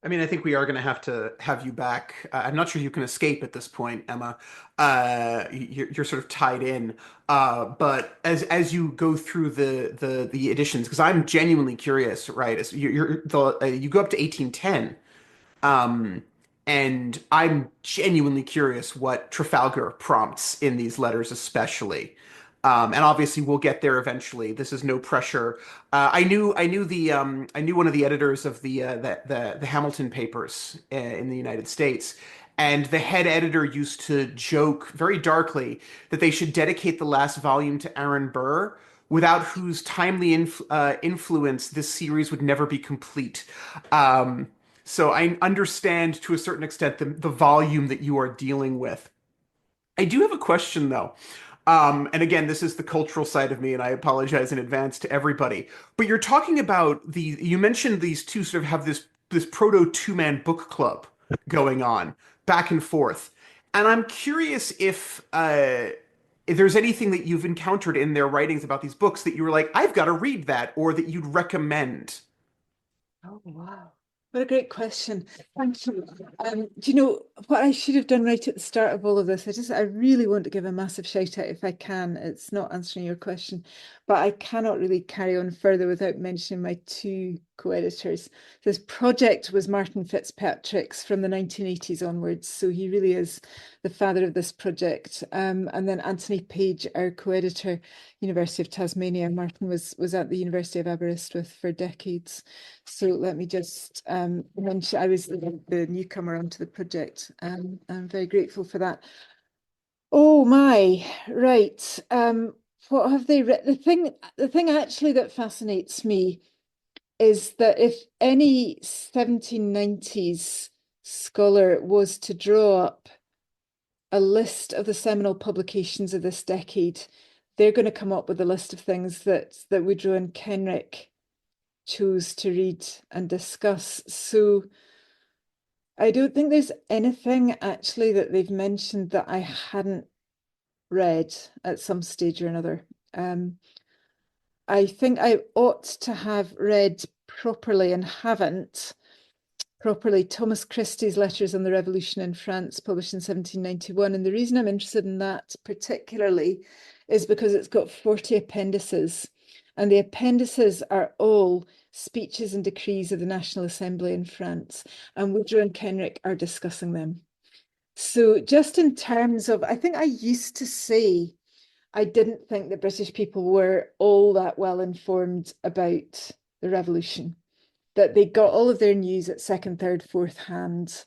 I mean, I think we are going to have you back. I'm not sure you can escape at this point, Emma. You're sort of tied in. But as you go through the editions, because I'm genuinely curious, right? As you go up to 1810, um, and I'm genuinely curious what Trafalgar prompts in these letters, especially. And obviously we'll get there eventually. This is no pressure. I knew one of the editors of the Hamilton papers in the United States, and the head editor used to joke very darkly that they should dedicate the last volume to Aaron Burr, without whose timely influence this series would never be complete. So I understand to a certain extent the volume that you are dealing with. I do have a question though. And again, this is the cultural side of me, and I apologize in advance to everybody. But you're talking about you mentioned these two sort of have this proto two-man book club going on back and forth. And I'm curious if there's anything that you've encountered in their writings about these books that you were like, I've got to read that, or that you'd recommend. Oh, wow. What a great question. Thank you. Do you know what I should have done right at the start of all of this? I really want to give a massive shout out if I can. It's not answering your question, but I cannot really carry on further without mentioning my two co-editors. This project was Martin Fitzpatrick's from the 1980s onwards, so he really is the father of this project. And then Anthony Page, our co-editor, University of Tasmania. Martin was at the University of Aberystwyth for decades. So let me just mention, I was the newcomer onto the project. I'm very grateful for that. Oh my, right. What have they written? The thing actually that fascinates me is that if any 1790s scholar was to draw up a list of the seminal publications of this decade, they're going to come up with a list of things that Woodrow and Kenrick chose to read and discuss. So I don't think there's anything actually that they've mentioned that I hadn't read at some stage or another. I think I ought to have read properly and haven't properly Thomas Christie's Letters on the Revolution in France, published in 1791. And the reason I'm interested in that particularly is because it's got 40 appendices. And the appendices are all speeches and decrees of the National Assembly in France. And Wodrow and Kenrick are discussing them. So just in terms of, I think I used to say I didn't think that British people were all that well informed about the revolution, that they got all of their news at second, third, fourth hand,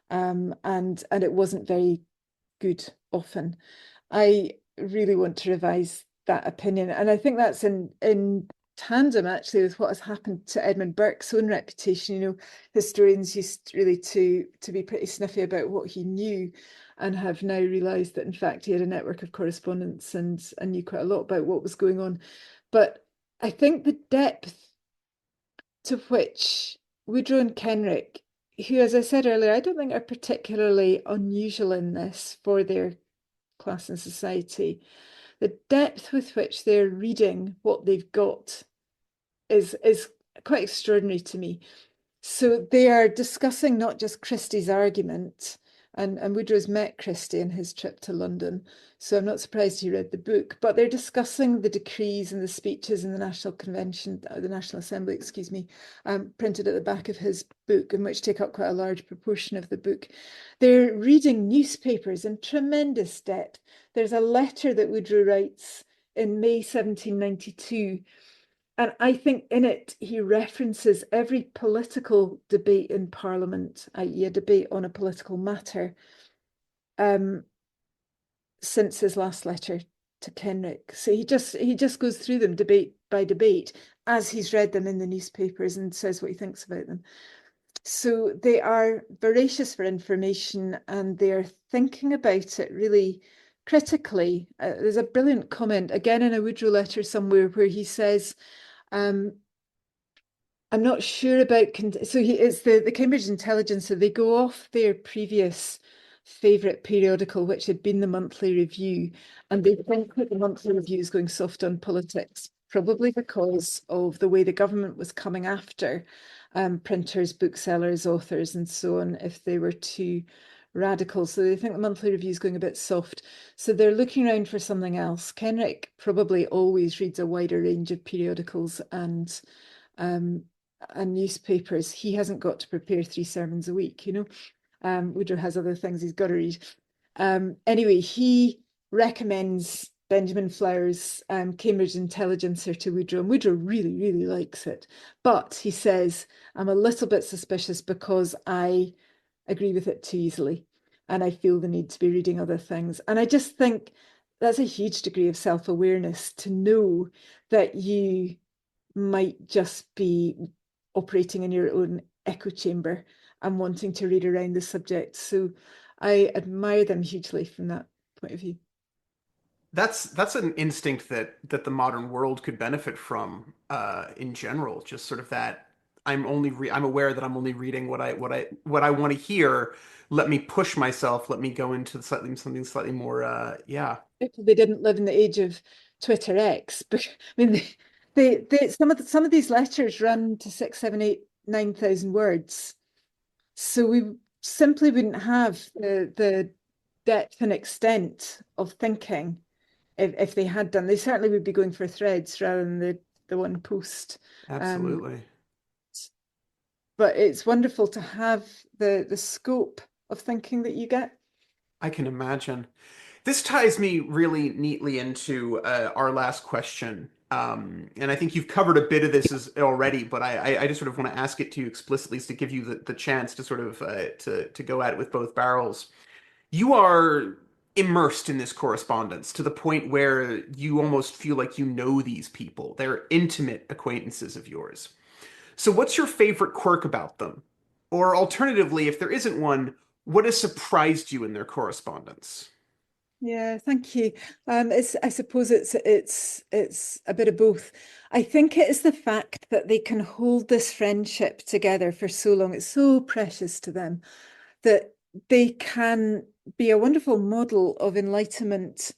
and it wasn't very good often. I really want to revise that opinion, and I think that's in tandem actually with what has happened to Edmund Burke's own reputation. You know, historians used really to be pretty sniffy about what he knew, and have now realised that in fact he had a network of correspondence and knew quite a lot about what was going on. But I think the depth to which Wodrow and Kenrick, who, as I said earlier, I don't think are particularly unusual in this for their class and society, the depth with which they're reading what they've got is quite extraordinary to me. So they are discussing not just Christie's argument, and Wodrow's met Christie in his trip to London, so I'm not surprised he read the book, but they're discussing the decrees and the speeches in the National Convention, the National Assembly, excuse me, printed at the back of his book, and which take up quite a large proportion of the book. They're reading newspapers in tremendous depth. There's a letter that Wodrow writes in May 1792, and I think in it, he references every political debate in Parliament, i.e. a debate on a political matter, since his last letter to Kenrick. So he just goes through them debate by debate as he's read them in the newspapers and says what he thinks about them. So they are voracious for information, and they are thinking about it really critically. There's a brilliant comment, again in a Wodrow letter somewhere, where he says, I'm not sure about, so it's the Cambridge Intelligencer. They go off their previous favourite periodical, which had been the Monthly Review, and they think that the Monthly Review is going soft on politics, probably because of the way the government was coming after printers, booksellers, authors, and so on, if they were too radical. So they think the Monthly Review is going a bit soft. So they're looking around for something else. Kenrick probably always reads a wider range of periodicals and newspapers. He hasn't got to prepare 3 sermons a week, you know. Wodrow has other things he's got to read. Anyway, he recommends Benjamin Flower's Cambridge Intelligencer to Wodrow, and Wodrow really, really likes it. But he says, I'm a little bit suspicious because I agree with it too easily, and I feel the need to be reading other things. And I just think that's a huge degree of self-awareness, to know that you might just be operating in your own echo chamber and wanting to read around the subject. So I admire them hugely from that point of view. That's an instinct that the modern world could benefit from in general. Just sort of that I'm aware that I'm only reading what I want to hear. Let me push myself. Let me go into something slightly more. Yeah. If they didn't live in the age of Twitter X, but I mean, some of these letters run to 6, 7, 8, 9,000 words. So we simply wouldn't have the depth and extent of thinking if they had done. They certainly would be going for threads rather than the one post. Absolutely. But it's wonderful to have the scope of thinking that you get. I can imagine. This ties me really neatly into our last question. And I think you've covered a bit of this already, but I just sort of want to ask it to you explicitly to give you the chance to sort of to go at it with both barrels. You are immersed in this correspondence to the point where you almost feel like you know these people. They're intimate acquaintances of yours. So what's your favorite quirk about them? Or alternatively, if there isn't one, what has surprised you in their correspondence? Yeah, thank you. I suppose it's a bit of both. I think it is the fact that they can hold this friendship together for so long. It's so precious to them that they can be a wonderful model of enlightenment,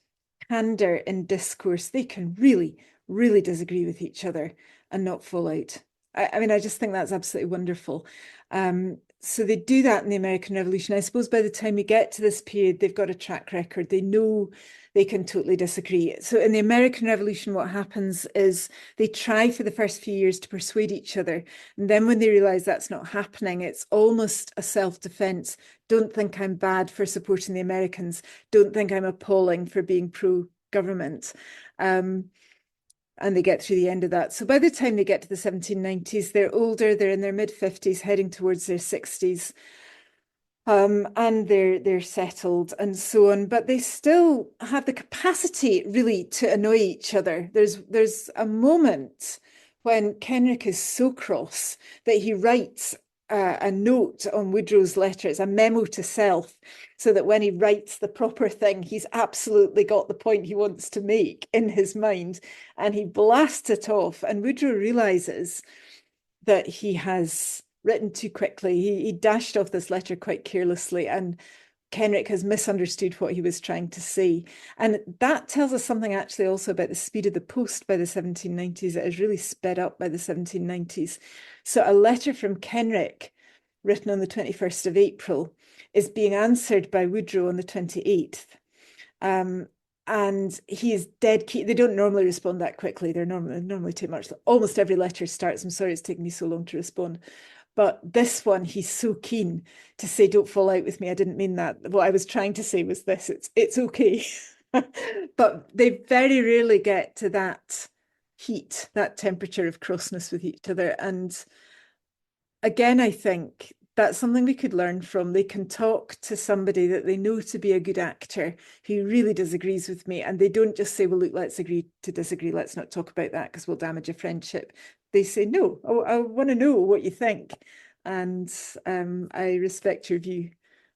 candor in discourse. They can really, really disagree with each other and not fall out. I mean, I just think that's absolutely wonderful. So they do that in the American Revolution. I suppose by the time you get to this period, they've got a track record. They know they can totally disagree. So in the American Revolution, what happens is they try for the first few years to persuade each other. And then when they realize that's not happening, it's almost a self-defense. Don't think I'm bad for supporting the Americans. Don't think I'm appalling for being pro-government. And they get through the end of that. So by the time they get to the 1790s, they're older, they're in their mid-50s, heading towards their 60s. And they're settled and so on, but they still have the capacity really to annoy each other. There's a moment when Kenrick is so cross that he writes a note on Wodrow's letter. It's a memo to self, so that when he writes the proper thing, he's absolutely got the point he wants to make in his mind, and he blasts it off. And Wodrow realizes that he has written too quickly. He dashed off this letter quite carelessly, and Kenrick has misunderstood what he was trying to say. And that tells us something actually also about the speed of the post by the 1790s. It is really sped up by the 1790s. So a letter from Kenrick written on the 21st of April is being answered by Wodrow on the 28th. And he is dead keen. They don't normally respond that quickly. They're normally too much. Almost every letter starts, I'm sorry it's taken me so long to respond. But this one, he's so keen to say, don't fall out with me. I didn't mean that. What I was trying to say was this, it's okay. But they very rarely get to that heat, that temperature of crossness with each other. And again, I think that's something we could learn from. They can talk to somebody that they know to be a good actor who really disagrees with me. And they don't just say, well, look, let's agree to disagree. Let's not talk about that because we'll damage a friendship. They say, no, I want to know what you think. And I respect your view.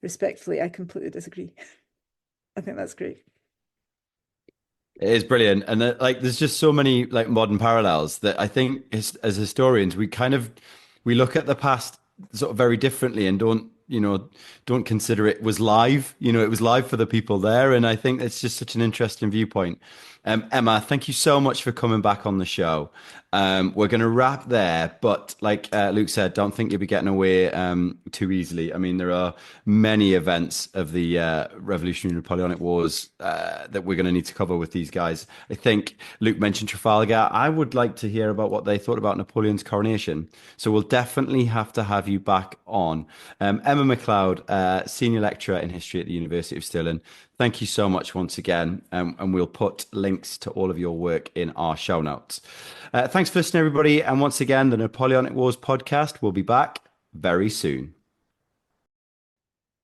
Respectfully, I completely disagree. I think that's great. It is brilliant. And there's just so many modern parallels that I think as historians, we look at the past sort of very differently and don't consider it was live. It was live for the people there. And I think it's just such an interesting viewpoint. Emma, thank you so much for coming back on the show. We're going to wrap there, but like Luke said, don't think you'll be getting away too easily. I mean, there are many events of the Revolutionary and Napoleonic Wars that we're going to need to cover with these guys. I think Luke mentioned Trafalgar. I would like to hear about what they thought about Napoleon's coronation. So we'll definitely have to have you back on. Emma MacLeod, Senior Lecturer in History at the University of Stirling. Thank you so much once again, and we'll put links to all of your work in our show notes. Thanks for listening, everybody. And once again, the Napoleonic Wars podcast will be back very soon.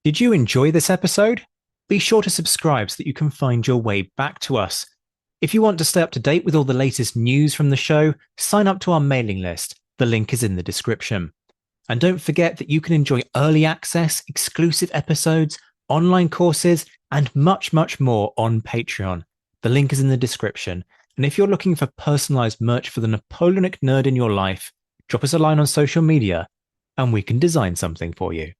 Did you enjoy this episode? Be sure to subscribe so that you can find your way back to us. If you want to stay up to date with all the latest news from the show, sign up to our mailing list. The link is in the description. And don't forget that you can enjoy early access, exclusive episodes, online courses, and much, much more on Patreon. The link is in the description. And if you're looking for personalized merch for the Napoleonic nerd in your life, drop us a line on social media and we can design something for you.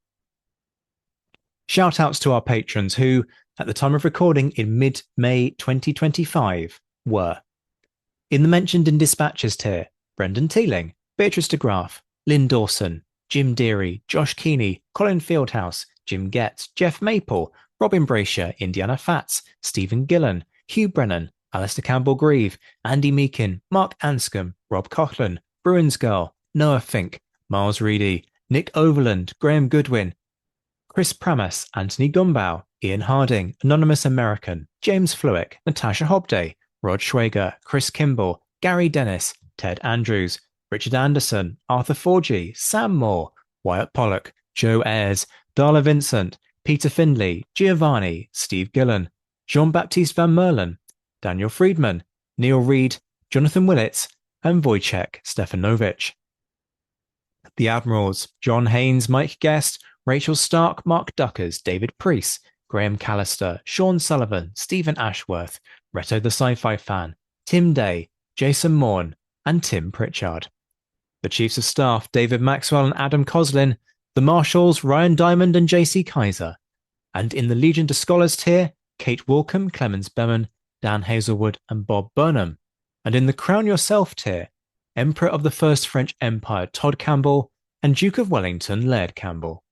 Shout outs to our patrons who, at the time of recording in mid-May 2025, were in the mentioned in dispatches tier, Brendan Teeling, Beatrice de Graaf, Lynn Dawson, Jim Deary, Josh Keeney, Colin Fieldhouse, Jim Getz, Jeff Maple, Robin Brasher, Indiana Fats, Stephen Gillen, Hugh Brennan, Alistair Campbell-Grieve, Andy Meakin, Mark Anscombe, Rob Coughlin, Bruins Girl, Noah Fink, Miles Reedy, Nick Overland, Graham Goodwin, Chris Pramas, Anthony Gumbau, Ian Harding, Anonymous American, James Fluick, Natasha Hobday, Rod Schwager, Chris Kimball, Gary Dennis, Ted Andrews, Richard Anderson, Arthur Forgy, Sam Moore, Wyatt Pollock, Joe Ayres, Darla Vincent, Peter Findlay, Giovanni, Steve Gillen, Jean-Baptiste Van Merlen, Daniel Friedman, Neil Reed, Jonathan Willits, and Wojciech Stefanovic. The Admirals, John Haynes, Mike Guest, Rachel Stark, Mark Duckers, David Priest, Graham Callister, Sean Sullivan, Stephen Ashworth, Reto the Sci-Fi Fan, Tim Day, Jason Morn, and Tim Pritchard. The Chiefs of Staff, David Maxwell and Adam Coslin, the Marshals, Ryan Diamond and JC Kaiser, and in the Legion to Scholars tier, Kate Walcombe, Clemens Beman, Dan Hazelwood and Bob Burnham. And in the Crown Yourself tier, Emperor of the First French Empire Todd Campbell and Duke of Wellington Laird Campbell.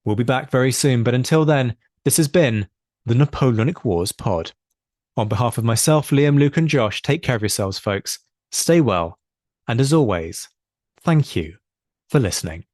We'll be back very soon, but until then, this has been the Napoleonic Wars pod. On behalf of myself, Liam, Luke and Josh, take care of yourselves, folks. Stay well. And as always, thank you for listening.